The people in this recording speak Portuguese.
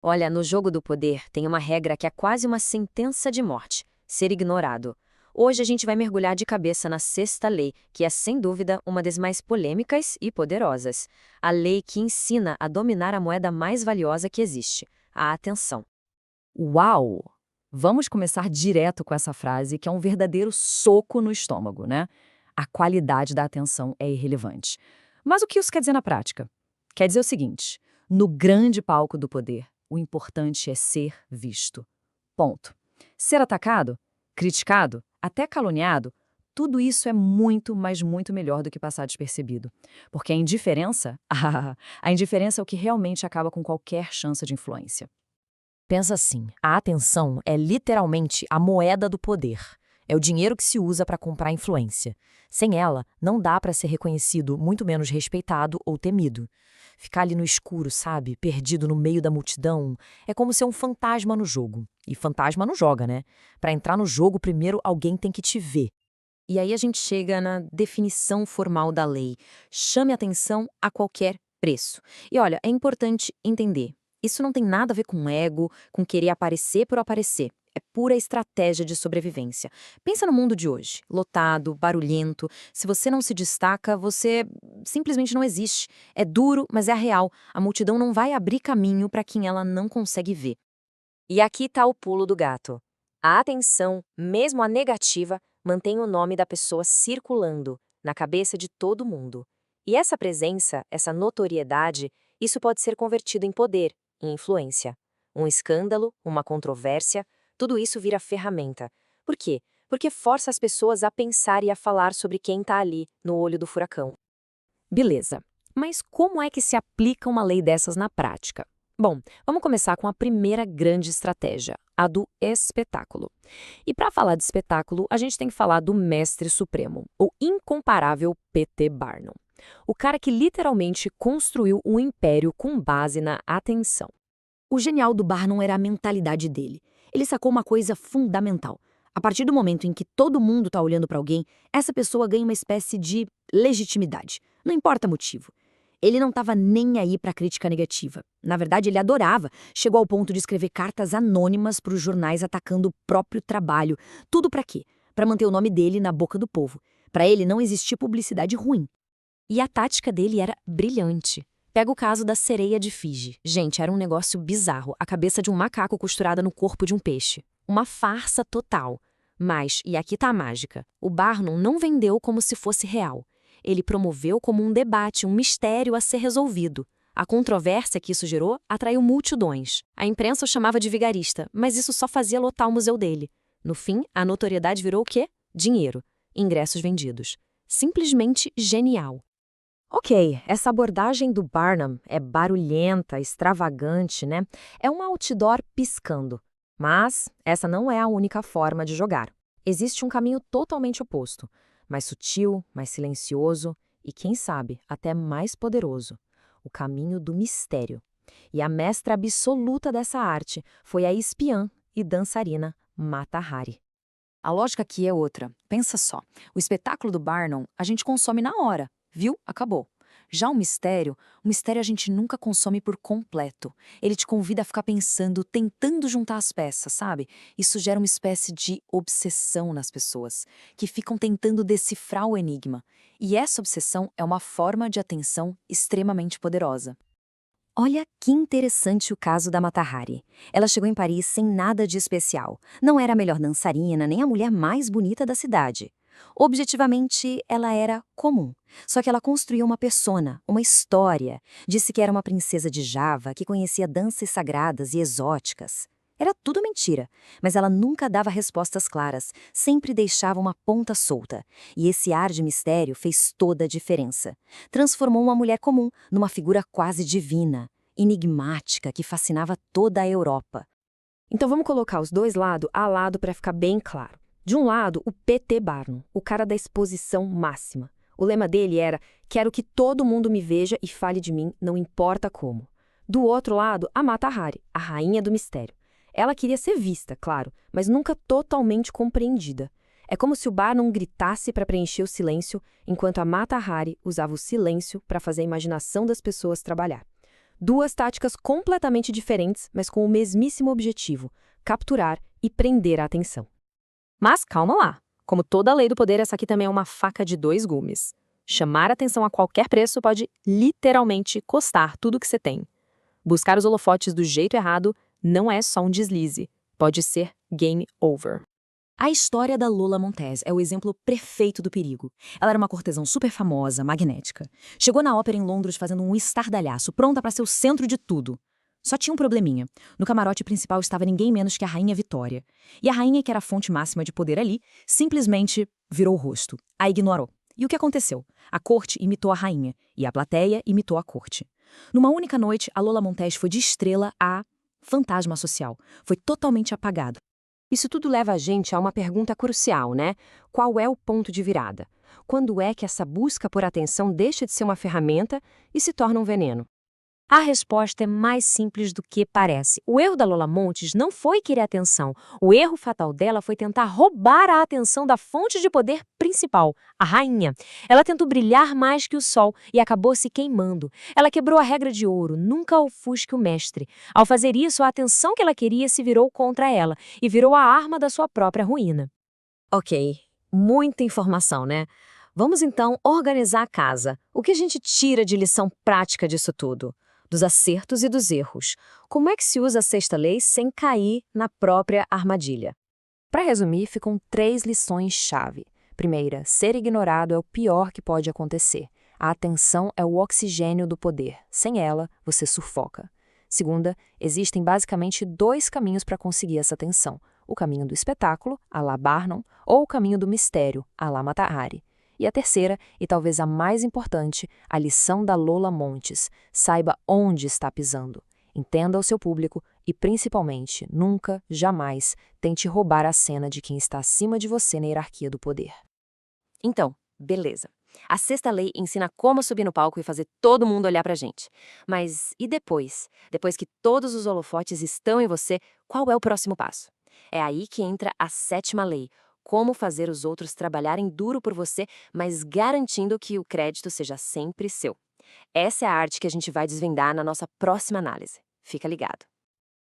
Olha, no jogo do poder tem uma regra que é quase uma sentença de morte: ser ignorado. Hoje a gente vai mergulhar de cabeça na sexta lei, que é sem dúvida uma das mais polêmicas e poderosas. A lei que ensina a dominar a moeda mais valiosa que existe: a atenção. Uau! Vamos começar direto com essa frase, que é um verdadeiro soco no estômago, né? A qualidade da atenção é irrelevante. Mas o que isso quer dizer na prática? Quer dizer o seguinte: no grande palco do poder, o importante é ser visto. Ponto. Ser atacado, criticado, até caluniado, tudo isso é muito, mas muito melhor do que passar despercebido. Porque a indiferença, a indiferença é o que realmente acaba com qualquer chance de influência. Pensa assim, a atenção é literalmente a moeda do poder. É o dinheiro que se usa para comprar influência. Sem ela, não dá para ser reconhecido, muito menos respeitado ou temido. Ficar ali no escuro, sabe, perdido no meio da multidão, é como ser um fantasma no jogo. E fantasma não joga, né? Para entrar no jogo, primeiro alguém tem que te ver. E aí a gente chega na definição formal da lei: chame atenção a qualquer preço. E olha, é importante entender: isso não tem nada a ver com ego, com querer aparecer por aparecer. É pura estratégia de sobrevivência. Pensa no mundo de hoje, lotado, barulhento. Se você não se destaca, você simplesmente não existe. É duro, mas é real. A multidão não vai abrir caminho para quem ela não consegue ver. E aqui está o pulo do gato. A atenção, mesmo a negativa, mantém o nome da pessoa circulando na cabeça de todo mundo. E essa presença, essa notoriedade, isso pode ser convertido em poder, em influência. Um escândalo, uma controvérsia, tudo isso vira ferramenta. Por quê? Porque força as pessoas a pensar e a falar sobre quem está ali, no olho do furacão. Beleza, mas como é que se aplica uma lei dessas na prática? Bom, vamos começar com a primeira grande estratégia, a do espetáculo. E para falar de espetáculo, a gente tem que falar do mestre supremo, o incomparável P.T. Barnum. O cara que literalmente construiu um império com base na atenção. O genial do Barnum era a mentalidade dele. Ele sacou uma coisa fundamental. A partir do momento em que todo mundo está olhando para alguém, essa pessoa ganha uma espécie de legitimidade. Não importa o motivo. Ele não estava nem aí para crítica negativa. Na verdade, ele adorava. Chegou ao ponto de escrever cartas anônimas para os jornais atacando o próprio trabalho. Tudo para quê? Para manter o nome dele na boca do povo. Para ele não existia publicidade ruim. E a tática dele era brilhante. Pega o caso da sereia de Fiji. Gente, era um negócio bizarro. A cabeça de um macaco costurada no corpo de um peixe. Uma farsa total. Mas, e aqui tá a mágica, o Barnum não vendeu como se fosse real. Ele promoveu como um debate, um mistério a ser resolvido. A controvérsia que isso gerou atraiu multidões. A imprensa o chamava de vigarista, mas isso só fazia lotar o museu dele. No fim, a notoriedade virou o quê? Dinheiro. Ingressos vendidos. Simplesmente genial. Ok, essa abordagem do Barnum é barulhenta, extravagante, né? É um outdoor piscando. Mas essa não é a única forma de jogar. Existe um caminho totalmente oposto. Mais sutil, mais silencioso e, quem sabe, até mais poderoso. O caminho do mistério. E a mestra absoluta dessa arte foi a espiã e dançarina Mata Hari. A lógica aqui é outra. Pensa só. O espetáculo do Barnum a gente consome na hora. Viu? Acabou. Já o mistério a gente nunca consome por completo. Ele te convida a ficar pensando, tentando juntar as peças, sabe? Isso gera uma espécie de obsessão nas pessoas, que ficam tentando decifrar o enigma. E essa obsessão é uma forma de atenção extremamente poderosa. Olha que interessante o caso da Mata Hari. Ela chegou em Paris sem nada de especial. Não era a melhor dançarina, nem a mulher mais bonita da cidade. Objetivamente, ela era comum. Só que ela construiu uma persona, uma história. Disse que era uma princesa de Java que conhecia danças sagradas e exóticas. Era tudo mentira, mas ela nunca dava respostas claras, sempre deixava uma ponta solta. E esse ar de mistério fez toda a diferença. Transformou uma mulher comum numa figura quase divina, enigmática, que fascinava toda a Europa. Então vamos colocar os dois lado a lado para ficar bem claro. De um lado, o P.T. Barnum, o cara da exposição máxima. O lema dele era: quero que todo mundo me veja e fale de mim, não importa como. Do outro lado, a Mata Hari, a rainha do mistério. Ela queria ser vista, claro, mas nunca totalmente compreendida. É como se o Barnum gritasse para preencher o silêncio, enquanto a Mata Hari usava o silêncio para fazer a imaginação das pessoas trabalhar. Duas táticas completamente diferentes, mas com o mesmíssimo objetivo: capturar e prender a atenção. Mas calma lá. Como toda lei do poder, essa aqui também é uma faca de dois gumes. Chamar atenção a qualquer preço pode literalmente custar tudo que você tem. Buscar os holofotes do jeito errado não é só um deslize. Pode ser game over. A história da Lola Montez é o exemplo perfeito do perigo. Ela era uma cortesã super famosa, magnética. Chegou na ópera em Londres fazendo um estardalhaço, pronta para ser o centro de tudo. Só tinha um probleminha. No camarote principal estava ninguém menos que a Rainha Vitória. E a rainha, que era a fonte máxima de poder ali, simplesmente virou o rosto. A ignorou. E o que aconteceu? A corte imitou a rainha, e a plateia imitou a corte. Numa única noite, a Lola Montez foi de estrela a fantasma social. Foi totalmente apagado. Isso tudo leva a gente a uma pergunta crucial, né? Qual é o ponto de virada? Quando é que essa busca por atenção deixa de ser uma ferramenta e se torna um veneno? A resposta é mais simples do que parece. O erro da Lola Montes não foi querer atenção. O erro fatal dela foi tentar roubar a atenção da fonte de poder principal, a rainha. Ela tentou brilhar mais que o sol e acabou se queimando. Ela quebrou a regra de ouro, nunca ofusque o mestre. Ao fazer isso, a atenção que ela queria se virou contra ela e virou a arma da sua própria ruína. Ok, muita informação, né? Vamos então organizar a casa. O que a gente tira de lição prática disso tudo? Dos acertos e dos erros. Como é que se usa a sexta lei sem cair na própria armadilha? Para resumir, ficam 3 lições-chave. Primeira, ser ignorado é o pior que pode acontecer. A atenção é o oxigênio do poder. Sem ela, você sufoca. Segunda, existem basicamente 2 caminhos para conseguir essa atenção. O caminho do espetáculo, à la Barnum, ou o caminho do mistério, à la Mata Hari. E a terceira, e talvez a mais importante, a lição da Lola Montes. Saiba onde está pisando. Entenda o seu público e, principalmente, nunca, jamais, tente roubar a cena de quem está acima de você na hierarquia do poder. Então, beleza. A sexta lei ensina como subir no palco e fazer todo mundo olhar pra gente. Mas e depois? Depois que todos os holofotes estão em você, qual é o próximo passo? É aí que entra a sétima lei. Como fazer os outros trabalharem duro por você, mas garantindo que o crédito seja sempre seu. Essa é a arte que a gente vai desvendar na nossa próxima análise. Fica ligado.